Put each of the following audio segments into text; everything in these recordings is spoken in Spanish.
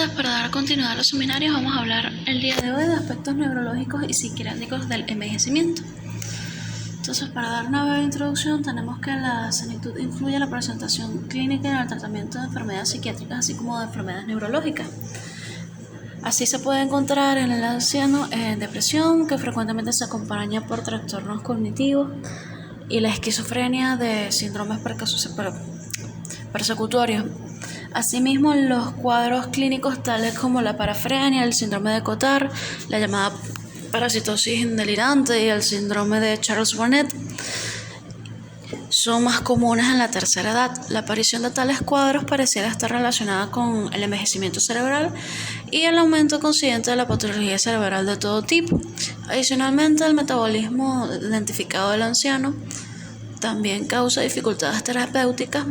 Entonces, para dar continuidad a los seminarios, vamos a hablar el día de hoy de aspectos neurológicos y psiquiátricos del envejecimiento. Entonces, para dar una breve introducción, tenemos que la senectud influye en la presentación clínica y en el tratamiento de enfermedades psiquiátricas, así como de enfermedades neurológicas. Así se puede encontrar en el anciano depresión, que frecuentemente se acompaña por trastornos cognitivos, y la esquizofrenia de síndromes persecutorios. Asimismo, los cuadros clínicos tales como la parafrenia, el síndrome de Cotard, la llamada parasitosis delirante y el síndrome de Charles-Bonnet son más comunes en la tercera edad. La aparición de tales cuadros pareciera estar relacionada con el envejecimiento cerebral y el aumento consiguiente de la patología cerebral de todo tipo. Adicionalmente, el metabolismo identificado del anciano también causa dificultades terapéuticas.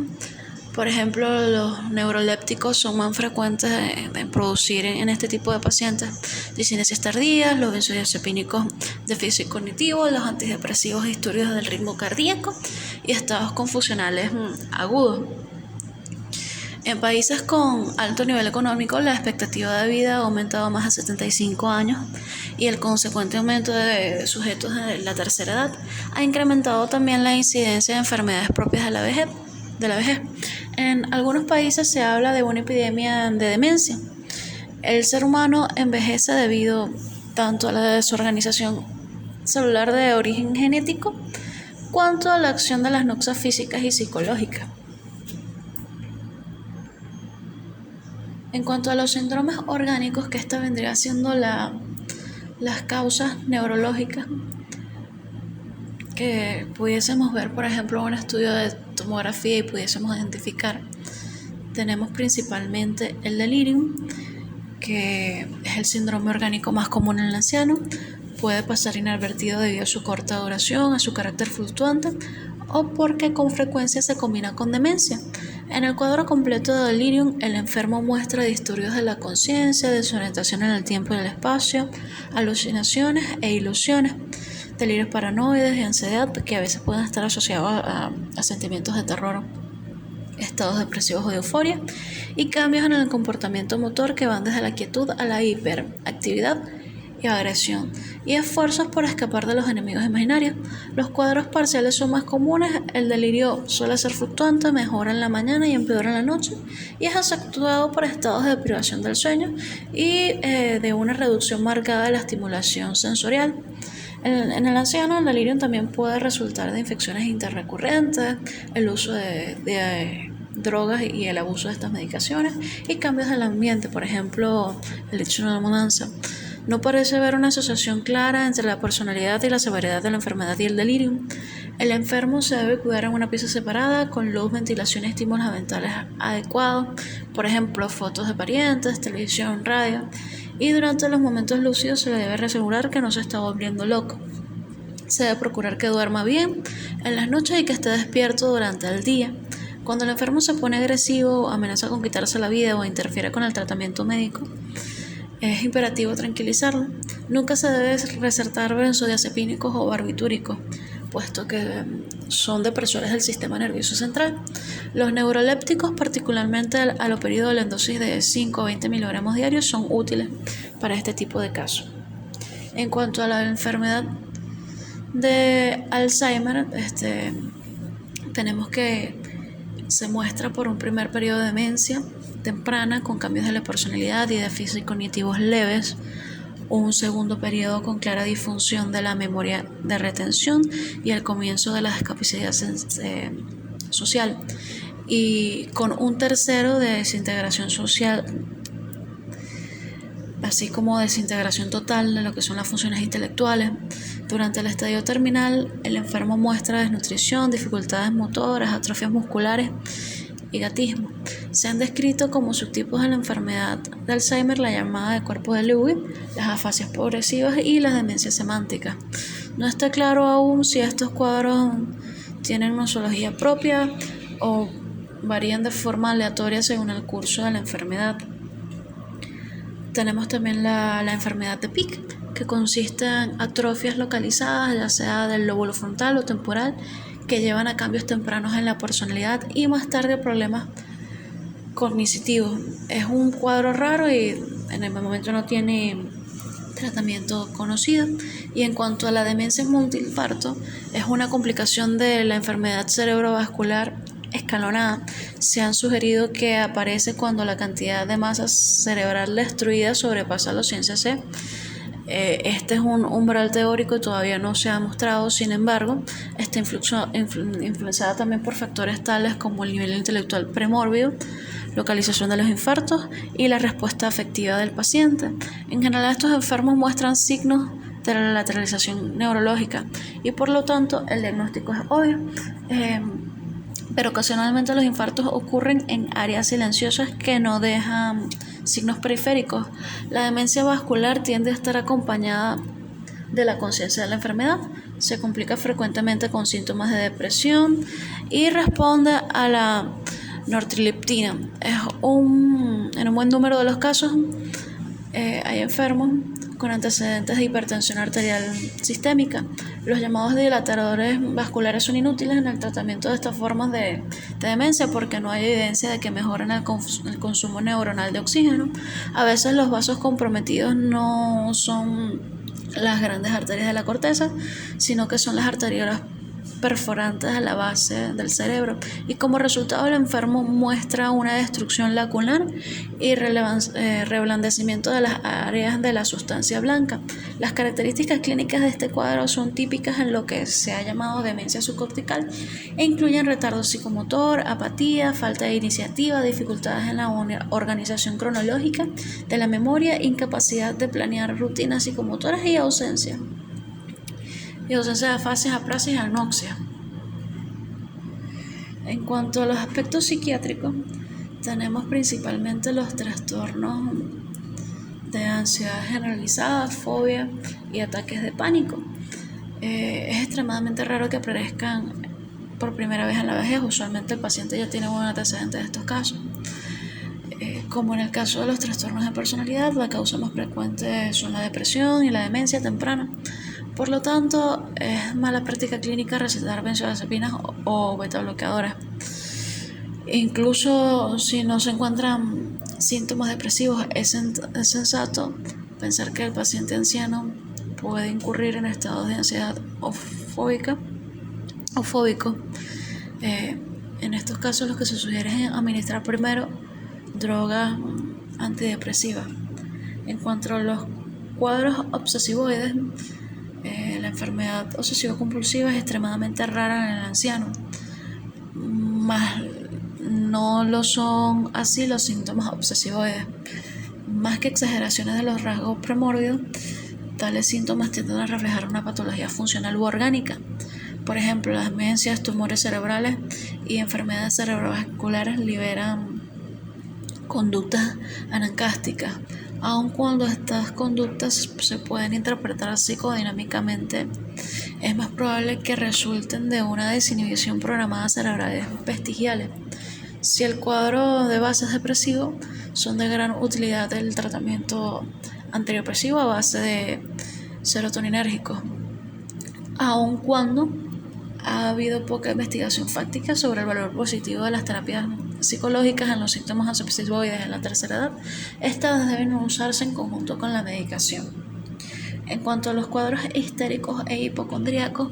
Por ejemplo, los neurolépticos son más frecuentes de producir en este tipo de pacientes. Discinesias tardías, los benzodiazepínicos déficit cognitivo, los antidepresivos disturbios del ritmo cardíaco y estados confusionales agudos. En países con alto nivel económico, la expectativa de vida ha aumentado más de 75 años y el consecuente aumento de sujetos de la tercera edad ha incrementado también la incidencia de enfermedades propias de la vejez. En algunos países se habla de una epidemia de demencia. El ser humano envejece debido tanto a la desorganización celular de origen genético cuanto a la acción de las noxas físicas y psicológicas. En cuanto a los síndromes orgánicos, que esta vendría siendo las causas neurológicas que pudiésemos ver, por ejemplo, en un estudio de tomografía y pudiésemos identificar, tenemos principalmente el delirium, que es el síndrome orgánico más común en el anciano. Puede pasar inadvertido debido a su corta duración, a su carácter fluctuante o porque con frecuencia se combina con demencia. En el cuadro completo de delirium, el enfermo muestra disturbios de la conciencia, desorientación en el tiempo y el espacio, alucinaciones e ilusiones, delirios paranoides y ansiedad que a veces pueden estar asociados a sentimientos de terror, estados depresivos o de euforia, y cambios en el comportamiento motor que van desde la quietud a la hiperactividad y agresión, y esfuerzos por escapar de los enemigos imaginarios. Los cuadros parciales son más comunes. El delirio suele ser fluctuante, mejora en la mañana y empeora en la noche, y es acentuado por estados de privación del sueño y de una reducción marcada de la estimulación sensorial. En el anciano, el delirium también puede resultar de infecciones interrecurrentes, el uso de drogas y el abuso de estas medicaciones y cambios del ambiente, por ejemplo, el hecho de una mudanza. No parece haber una asociación clara entre la personalidad y la severidad de la enfermedad y el delirium. El enfermo se debe cuidar en una pieza separada, con luz, ventilación y estímulos ambientales adecuados, por ejemplo, fotos de parientes, televisión, radio, y durante los momentos lúcidos se le debe asegurar que no se está volviendo loco. Se debe procurar que duerma bien en las noches y que esté despierto durante el día. Cuando el enfermo se pone agresivo, amenaza con quitarse la vida o interfiere con el tratamiento médico, es imperativo tranquilizarlo. Nunca se debe recetar benzodiazepínicos o barbitúricos, puesto que son depresores del sistema nervioso central. Los neurolépticos, particularmente el haloperidol en dosis de 5 o 20 miligramos diarios, son útiles para este tipo de casos. En cuanto a la enfermedad de Alzheimer, tenemos que se muestra por un primer periodo de demencia temprana con cambios de la personalidad y déficit cognitivos leves, un segundo periodo con clara disfunción de la memoria de retención y el comienzo de la discapacidad social, y con un tercero de desintegración social, así como desintegración total de lo que son las funciones intelectuales. Durante el estadio terminal, el enfermo muestra desnutrición, dificultades motoras, atrofias musculares y gatismo. Se han descrito como subtipos de la enfermedad de Alzheimer la llamada de cuerpo de Lewy, las afasias progresivas y las demencias semánticas. No está claro aún si estos cuadros tienen nosología propia o varían de forma aleatoria según el curso de la enfermedad. Tenemos también la enfermedad de Pick, que consiste en atrofias localizadas, ya sea del lóbulo frontal o temporal, que llevan a cambios tempranos en la personalidad y más tarde problemas cognitivo. Es un cuadro raro y en el momento no tiene tratamiento conocido. Y en cuanto a la demencia multiinfarto, es una complicación de la enfermedad cerebrovascular escalonada. Se han sugerido que aparece cuando la cantidad de masa cerebral destruida sobrepasa los 100 cc. Este es un umbral teórico y todavía no se ha mostrado. Sin embargo, está influenciada también por factores tales como el nivel intelectual premórbido, localización de los infartos y la respuesta afectiva del paciente. En general, estos enfermos muestran signos de la lateralización neurológica y por lo tanto el diagnóstico es obvio. Pero ocasionalmente los infartos ocurren en áreas silenciosas que no dejan signos periféricos. La demencia vascular tiende a estar acompañada de la conciencia de la enfermedad. Se complica frecuentemente con síntomas de depresión y responde a la nortriptilina. En un buen número de los casos hay enfermos con antecedentes de hipertensión arterial sistémica. Los llamados dilatadores vasculares son inútiles en el tratamiento de estas formas de demencia porque no hay evidencia de que mejoren el consumo neuronal de oxígeno. A veces los vasos comprometidos no son las grandes arterias de la corteza, sino que son las arteriolas perforantes a la base del cerebro, y como resultado el enfermo muestra una destrucción lacunar y reblandecimiento de las áreas de la sustancia blanca. Las características clínicas de este cuadro son típicas en lo que se ha llamado demencia subcortical e incluyen retardo psicomotor, apatía, falta de iniciativa, dificultades en la organización cronológica de la memoria, incapacidad de planear rutinas psicomotoras y ausencia de afasia, aprasia y anoxia. En cuanto a los aspectos psiquiátricos, tenemos principalmente los trastornos de ansiedad generalizada, fobia y ataques de pánico. Es extremadamente raro que aparezcan por primera vez en la vejez. Usualmente el paciente ya tiene un antecedente de estos casos. Como en el caso de los trastornos de personalidad, la causa más frecuente son la depresión y la demencia temprana. Por lo tanto, es mala práctica clínica recetar benzodiazepinas o betabloqueadoras. Incluso si no se encuentran síntomas depresivos, es sensato pensar que el paciente anciano puede incurrir en estados de ansiedad o fóbico. En estos casos, lo que se sugiere es administrar primero drogas antidepresivas. En cuanto a los cuadros obsesivoides, la enfermedad obsesivo-compulsiva es extremadamente rara en el anciano, más no lo son así los síntomas obsesivoides. Más que exageraciones de los rasgos premórbidos, tales síntomas tienden a reflejar una patología funcional u orgánica. Por ejemplo, las demencias, tumores cerebrales y enfermedades cerebrovasculares liberan conductas anancásticas. Aun cuando estas conductas se pueden interpretar psicodinámicamente, es más probable que resulten de una desinhibición programada cerebrales vestigiales. Si el cuadro de base es depresivo, son de gran utilidad el tratamiento antidepresivo a base de serotoninérgicos, aun cuando ha habido poca investigación fáctica sobre el valor positivo de las terapias psicológicas en los síntomas obsesivoides en la tercera edad. Estas deben usarse en conjunto con la medicación. En cuanto a los cuadros histéricos e hipocondríacos,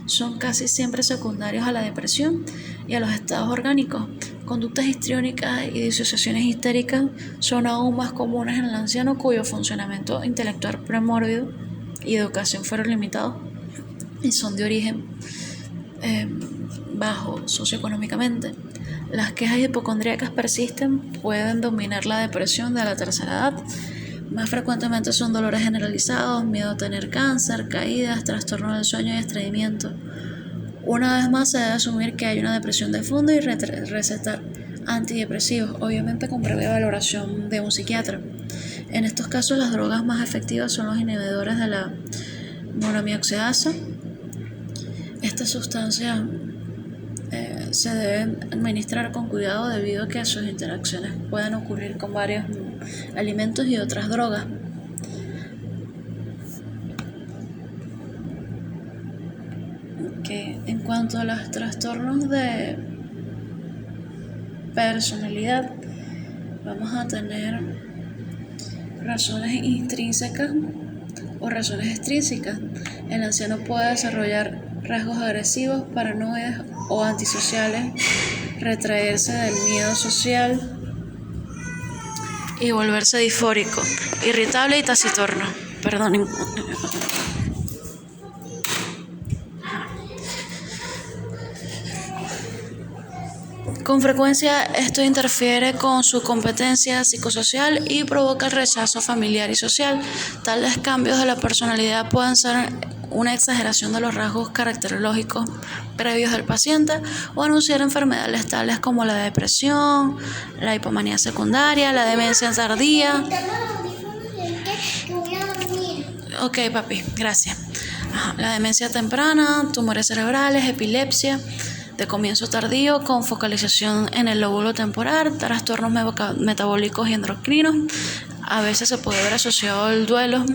son casi siempre secundarios a la depresión y a los estados orgánicos. Conductas histriónicas y disociaciones histéricas son aún más comunes en el anciano cuyo funcionamiento intelectual premórbido y educación fueron limitados y son de origen bajo socioeconómicamente. Las quejas hipocondríacas persisten, pueden dominar la depresión de la tercera edad. Más frecuentemente son dolores generalizados, miedo a tener cáncer, caídas, trastorno del sueño y estreñimiento. Una vez más se debe asumir que hay una depresión de fondo y recetar antidepresivos, obviamente con previa valoración de un psiquiatra. En estos casos las drogas más efectivas son los inhibidores de la monoaminoxidasa. Esta sustancia se deben administrar con cuidado debido a que sus interacciones pueden ocurrir con varios alimentos y otras drogas. En cuanto a los trastornos de personalidad, vamos a tener razones intrínsecas o razones extrínsecas. El anciano puede desarrollar rasgos agresivos, paranoides o antisociales, retraerse del miedo social y volverse disfórico, irritable y taciturno. Perdón. Con frecuencia esto interfiere con su competencia psicosocial y provoca el rechazo familiar y social. Tales cambios de la personalidad pueden ser una exageración de los rasgos caracterológicos previos del paciente o anunciar enfermedades tales como la depresión, la hipomanía secundaria, la demencia tardía. Ok, papi, gracias. La demencia temprana, tumores cerebrales, epilepsia de comienzo tardío con focalización en el lóbulo temporal, trastornos metabólicos y endocrinos. A veces se puede ver asociado al duelo,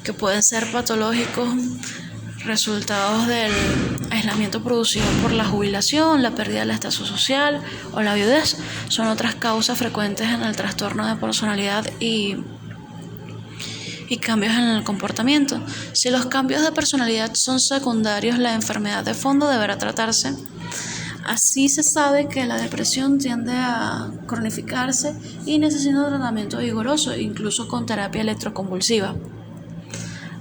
que pueden ser patológicos, resultados del aislamiento producido por la jubilación, la pérdida del estatus social o la viudez. Son otras causas frecuentes en el trastorno de personalidad y cambios en el comportamiento. Si los cambios de personalidad son secundarios, la enfermedad de fondo deberá tratarse. Así se sabe que la depresión tiende a cronificarse y necesita un tratamiento vigoroso, incluso con terapia electroconvulsiva.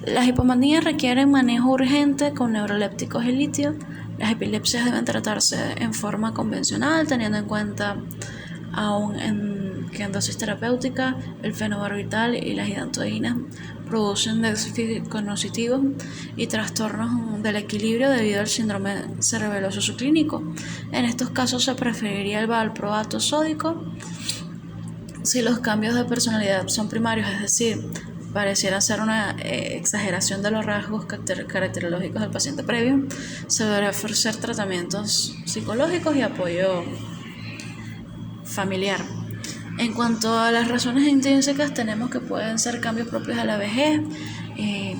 Las hipomanías requieren manejo urgente con neurolépticos y litio. Las epilepsias deben tratarse en forma convencional, teniendo en cuenta que en dosis terapéutica el fenobarbital y las hidantoínas producen déficit cognitivo y trastornos del equilibrio debido al síndrome cerebeloso subclínico. En estos casos se preferiría el valproato sódico. Si los cambios de personalidad son primarios, es decir, pareciera ser una exageración de los rasgos caracterológicos del paciente previo, se deberá ofrecer tratamientos psicológicos y apoyo familiar. En cuanto a las razones intrínsecas, tenemos que pueden ser cambios propios de la vejez y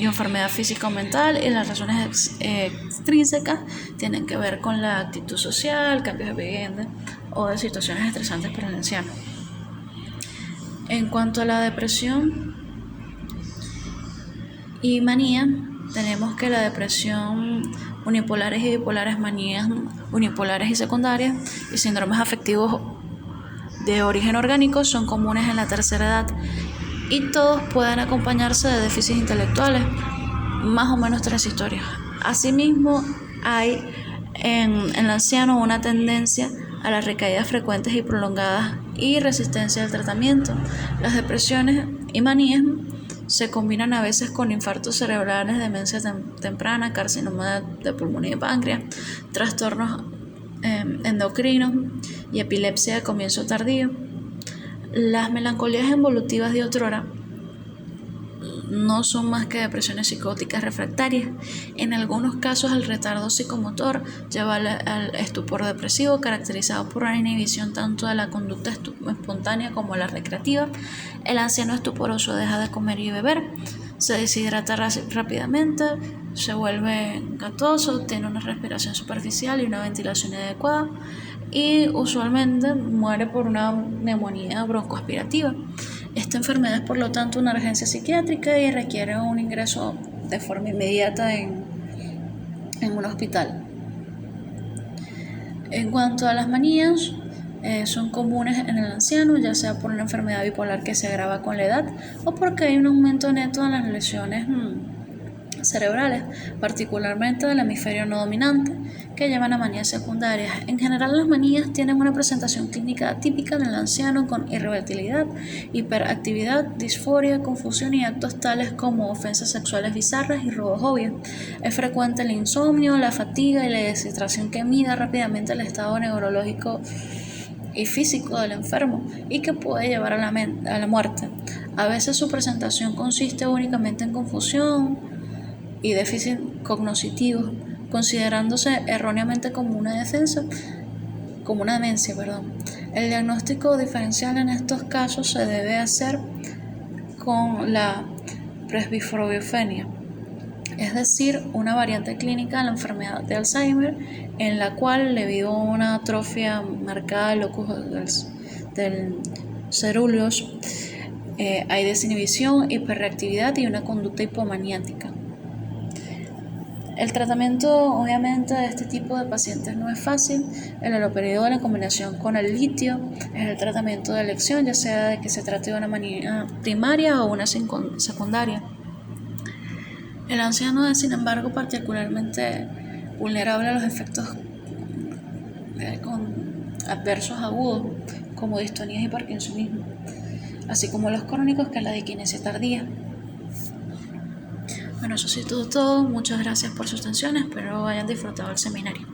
enfermedad física o mental, y las razones extrínsecas tienen que ver con la actitud social, cambios de vivienda o de situaciones estresantes para el anciano. En cuanto a la depresión y manía, tenemos que la depresión unipolares y bipolares, manías unipolares y secundarias y síndromes afectivos de origen orgánico son comunes en la tercera edad y todos pueden acompañarse de déficits intelectuales, más o menos transitorios. Asimismo, hay en el anciano una tendencia a las recaídas frecuentes y prolongadas y resistencia al tratamiento. Las depresiones y manías se combinan a veces con infartos cerebrales, demencia temprana, carcinoma de pulmón y de páncreas, trastornos endocrinos y epilepsia de comienzo tardío. Las melancolías involutivas de otrora no son más que depresiones psicóticas refractarias. En algunos casos el retardo psicomotor lleva al estupor depresivo, caracterizado por una inhibición tanto de la conducta espontánea como la recreativa. El anciano estuporoso deja de comer y beber, se deshidrata rápidamente, se vuelve gatoso, tiene una respiración superficial y una ventilación inadecuada y usualmente muere por una neumonía broncoaspirativa. Esta enfermedad es por lo tanto una urgencia psiquiátrica y requiere un ingreso de forma inmediata en un hospital. En cuanto a las manías, son comunes en el anciano, ya sea por una enfermedad bipolar que se agrava con la edad o porque hay un aumento neto en las lesiones cerebrales, particularmente del hemisferio no dominante, que llevan a manías secundarias. En general, las manías tienen una presentación clínica típica en el anciano con irritabilidad, hiperactividad, disforia, confusión y actos tales como ofensas sexuales bizarras y robos obvios. Es frecuente el insomnio, la fatiga y la deshidratación que mida rápidamente el estado neurológico y físico del enfermo y que puede llevar a la muerte. A veces su presentación consiste únicamente en confusión y déficit cognitivos, considerándose erróneamente como una demencia. El diagnóstico diferencial en estos casos se debe hacer con la presbifrobiofenia, es decir, una variante clínica de la enfermedad de Alzheimer, en la cual, debido a una atrofia marcada del locus del cerúleos, hay desinhibición, hiperreactividad y una conducta hipomaniática. El tratamiento obviamente de este tipo de pacientes no es fácil. El haloperidol en combinación con el litio es el tratamiento de elección, ya sea de que se trate de una manía primaria o una secundaria. El anciano es, sin embargo, particularmente vulnerable a los efectos adversos agudos, como distonías y parkinsonismo, así como los crónicos, que es la diquinesia tardía. Bueno, eso sí todo. Muchas gracias por su atención. Espero hayan disfrutado el seminario.